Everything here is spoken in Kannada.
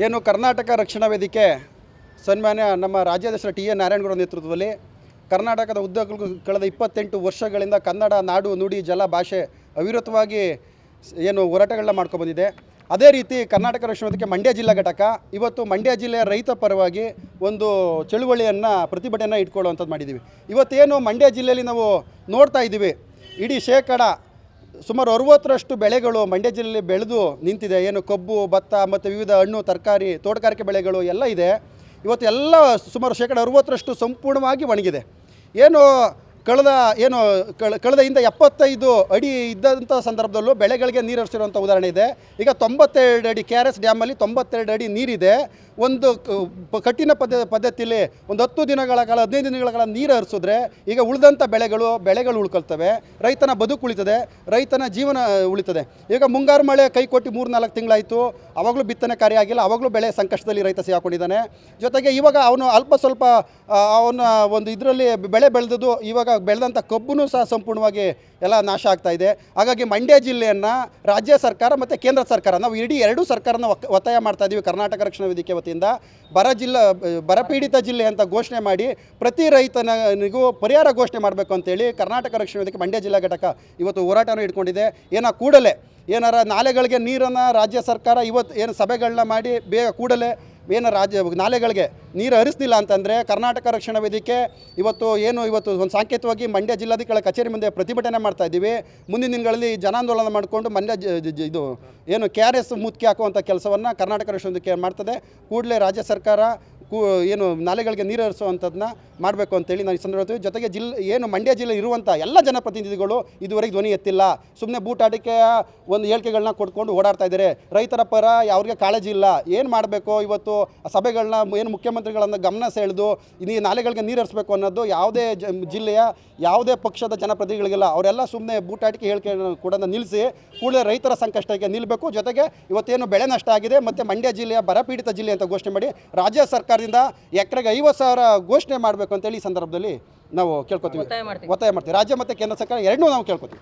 ಏನು ಕರ್ನಾಟಕ ರಕ್ಷಣಾ ವೇದಿಕೆ ಸನ್ಮಾನ್ಯ ನಮ್ಮ ರಾಜ್ಯಾಧ್ಯಕ್ಷರ ಟಿ ಎನ್ ನಾರಾಯಣಗೌಡ ನೇತೃತ್ವದಲ್ಲಿ ಕರ್ನಾಟಕದ ಉದ್ದಗಲಕ್ಕೂ ಕಳೆದ 28 ವರ್ಷಗಳಿಂದ ಕನ್ನಡ ನಾಡು ನುಡಿ ಜಲ ಭಾಷೆ ಅವಿರತವಾಗಿ ಏನು ಹೋರಾಟಗಳನ್ನ ಮಾಡ್ಕೊಬಂದಿದೆ. ಅದೇ ರೀತಿ ಕರ್ನಾಟಕ ರಕ್ಷಣಾ ವೇದಿಕೆ ಮಂಡ್ಯ ಜಿಲ್ಲಾ ಘಟಕ ಇವತ್ತು ಮಂಡ್ಯ ಜಿಲ್ಲೆಯ ರೈತ ಪರವಾಗಿ ಒಂದು ಚಳುವಳಿಯನ್ನು ಪ್ರತಿಭಟನೆ ಇಟ್ಕೊಳ್ಳುವಂಥದ್ದು ಮಾಡಿದ್ದೀವಿ. ಇವತ್ತೇನು ಮಂಡ್ಯ ಜಿಲ್ಲೆಯಲ್ಲಿ ನಾವು ನೋಡ್ತಾ ಇದ್ದೀವಿ, ಇಡೀ ಸುಮಾರು 60ರಷ್ಟು ಬೆಳೆಗಳು ಮಂಡ್ಯ ಜಿಲ್ಲೆಯಲ್ಲಿ ಬೆಳೆದು ನಿಂತಿದೆ. ಏನು ಕಬ್ಬು, ಭತ್ತ ಮತ್ತು ವಿವಿಧ ಹಣ್ಣು ತರಕಾರಿ ತೋಟಗಾರಿಕೆ ಬೆಳೆಗಳು ಎಲ್ಲ ಇದೆ. ಇವತ್ತು ಎಲ್ಲ ಸುಮಾರು 60ರಷ್ಟು ಸಂಪೂರ್ಣವಾಗಿ ಒಣಗಿದೆ. ಏನು ಕಳೆದ ಹಿಂದೆ 75 ಅಡಿ ಇದ್ದಂಥ ಸಂದರ್ಭದಲ್ಲೂ ಬೆಳೆಗಳಿಗೆ ನೀರು ಹರಿಸಿರುವಂಥ ಉದಾಹರಣೆ ಇದೆ. ಈಗ 92 ಅಡಿ KRS ಡ್ಯಾಮಲ್ಲಿ 92 ಅಡಿ ನೀರಿದೆ. ಒಂದು ಕಠಿಣ ಪದ್ಧತಿಯಲ್ಲಿ ಒಂದು 10 ದಿನಗಳ ಕಾಲ 15 ದಿನಗಳ ಕಾಲ ನೀರು ಹರಿಸಿದ್ರೆ ಈಗ ಉಳಿದಂಥ ಬೆಳೆಗಳು ಉಳ್ಕೊಳ್ತವೆ, ರೈತನ ಬದುಕು ಉಳಿತದೆ, ರೈತನ ಜೀವನ ಉಳಿತದೆ. ಈಗ ಮುಂಗಾರು ಮಳೆ ಕೈ ಕೊಟ್ಟು 3-4 ತಿಂಗಳಾಯಿತು, ಆವಾಗಲೂ ಬಿತ್ತನೆ ಕಾರ್ಯ ಆಗಿಲ್ಲ, ಆವಾಗಲೂ ಬೆಳೆ ಸಂಕಷ್ಟದಲ್ಲಿ ರೈತ ಸಿಗಾಕೊಂಡಿದ್ದಾನೆ. ಜೊತೆಗೆ ಇವಾಗ ಅವನು ಅಲ್ಪ ಸ್ವಲ್ಪ ಅವನ ಒಂದು ಇದರಲ್ಲಿ ಬೆಳೆ ಬೆಳೆದದ್ದು ಇವಾಗ ಬೆಳೆದಂಥ ಕಬ್ಬೂ ಸಹ ಸಂಪೂರ್ಣವಾಗಿ ಎಲ್ಲ ನಾಶ ಆಗ್ತಾ ಇದೆ. ಹಾಗಾಗಿ ಮಂಡ್ಯ ಜಿಲ್ಲೆಯನ್ನು ರಾಜ್ಯ ಸರ್ಕಾರ ಮತ್ತು ಕೇಂದ್ರ ಸರ್ಕಾರ ನಾವು ಇಡೀ ಎರಡೂ ಸರ್ಕಾರನ ಒತ್ತಾಯ ಮಾಡ್ತಾ ಇದ್ದೀವಿ. ಕರ್ನಾಟಕ ರಕ್ಷಣಾ ವೇದಿಕೆ ವತಿಯಿಂದ ಬರಪೀಡಿತ ಜಿಲ್ಲೆ ಅಂತ ಘೋಷಣೆ ಮಾಡಿ ಪ್ರತಿ ರೈತನಿಗೂ ಪರಿಹಾರ ಘೋಷಣೆ ಮಾಡಬೇಕು ಅಂತೇಳಿ ಕರ್ನಾಟಕ ರಕ್ಷಣಾ ವೇದಿಕೆ ಮಂಡ್ಯ ಜಿಲ್ಲಾ ಘಟಕ ಇವತ್ತು ಹೋರಾಟವನ್ನು ಇಟ್ಕೊಂಡಿದೆ. ಕೂಡಲೇ ಏನಾರ ನಾಲೆಗಳಿಗೆ ನೀರನ್ನು ರಾಜ್ಯ ಸರ್ಕಾರ ಇವತ್ತು ಏನು ಸಭೆಗಳನ್ನ ಮಾಡಿ ಬೇಗ ಕೂಡಲೇ ನಾಲೆಗಳಿಗೆ ನೀರು ಹರಿಸ್ತಿಲ್ಲ ಅಂತಂದರೆ ಕರ್ನಾಟಕ ರಕ್ಷಣಾ ವೇದಿಕೆ ಇವತ್ತು ಒಂದು ಸಾಂಕೇತಿಕವಾಗಿ ಮಂಡ್ಯ ಜಿಲ್ಲಾಧಿಕಾರಿ ಕಚೇರಿ ಮುಂದೆ ಪ್ರತಿಭಟನೆ ಮಾಡ್ತಾ ಇದ್ದೀವಿ. ಮುಂದಿನ ದಿನಗಳಲ್ಲಿ ಜನಾಂದೋಲನ ಮಾಡಿಕೊಂಡು ಮಂಡ್ಯ KRS ಮುತ್ಕಿ ಹಾಕುವಂಥ ಕೆಲಸವನ್ನು ಕರ್ನಾಟಕ ರಕ್ಷಣಾ ವೇದಿಕೆ ಮಾಡ್ತದೆ. ಕೂಡಲೇ ರಾಜ್ಯ ಸರ್ಕಾರ ನಾಲೆಗಳಿಗೆ ನೀರು ಹರಿಸುವಂಥದ್ದನ್ನ ಮಾಡಬೇಕು ಅಂತೇಳಿ ನಾನು ಈ ಸಂದರ್ಭದಲ್ಲಿ ಜೊತೆಗೆ ಮಂಡ್ಯ ಜಿಲ್ಲೆ ಇರುವಂಥ ಎಲ್ಲ ಜನಪ್ರತಿನಿಧಿಗಳು ಇದುವರೆಗೆ ಧ್ವನಿ ಎತ್ತಿಲ್ಲ. ಸುಮ್ಮನೆ ಬೂಟಾಟಿಕೆಯ ಒಂದು ಹೇಳಿಕೆಗಳನ್ನ ಕೊಟ್ಕೊಂಡು ಓಡಾಡ್ತಾ ಇದ್ದಾರೆ. ರೈತರ ಪರ ಅವ್ರಿಗೆ ಕಾಳಜಿ ಇಲ್ಲ. ಏನು ಮಾಡಬೇಕು ಇವತ್ತು ಸಭೆಗಳನ್ನ ಮುಖ್ಯಮಂತ್ರಿಗಳನ್ನು ಗಮನ ಸೆಳೆದು ಈ ನಾಲೆಗಳಿಗೆ ನೀರು ಹರಿಸಬೇಕು ಅನ್ನೋದು ಯಾವುದೇ ಜಿಲ್ಲೆಯ ಯಾವುದೇ ಪಕ್ಷದ ಜನಪ್ರತಿನಿಧಿಗಳಿಗಿಲ್ಲ. ಅವರೆಲ್ಲ ಸುಮ್ಮನೆ ಬೂಟಾಟಿಕೆ ಹೇಳಿಕೆ ಕೂಡ ನಿಲ್ಲಿಸಿ ಕೂಡಲೇ ರೈತರ ಸಂಕಷ್ಟಕ್ಕೆ ನಿಲ್ಲಬೇಕು. ಜೊತೆಗೆ ಇವತ್ತೇನು ಬೆಳೆ ನಷ್ಟ ಆಗಿದೆ ಮತ್ತು ಮಂಡ್ಯ ಜಿಲ್ಲೆಯ ಬರಪೀಡಿತ ಜಿಲ್ಲೆ ಅಂತ ಘೋಷಣೆ ಮಾಡಿ ರಾಜ್ಯ ಸರ್ಕಾರದಿಂದ ಎಕರೆಗೆ 50,000 ಘೋಷಣೆ ಮಾಡಬೇಕು ಅಂತೇಳಿ ಈ ಸಂದರ್ಭದಲ್ಲಿ ನಾವು ಕೇಳ್ಕೊತೀವಿ, ಒತ್ತಾಯ ಮಾಡ್ತೀವಿ. ರಾಜ್ಯ ಮತ್ತು ಕೇಂದ್ರ ಸರ್ಕಾರ ಎರಡನ್ನೂ ನಾವು ಕೇಳ್ಕೊತೀವಿ.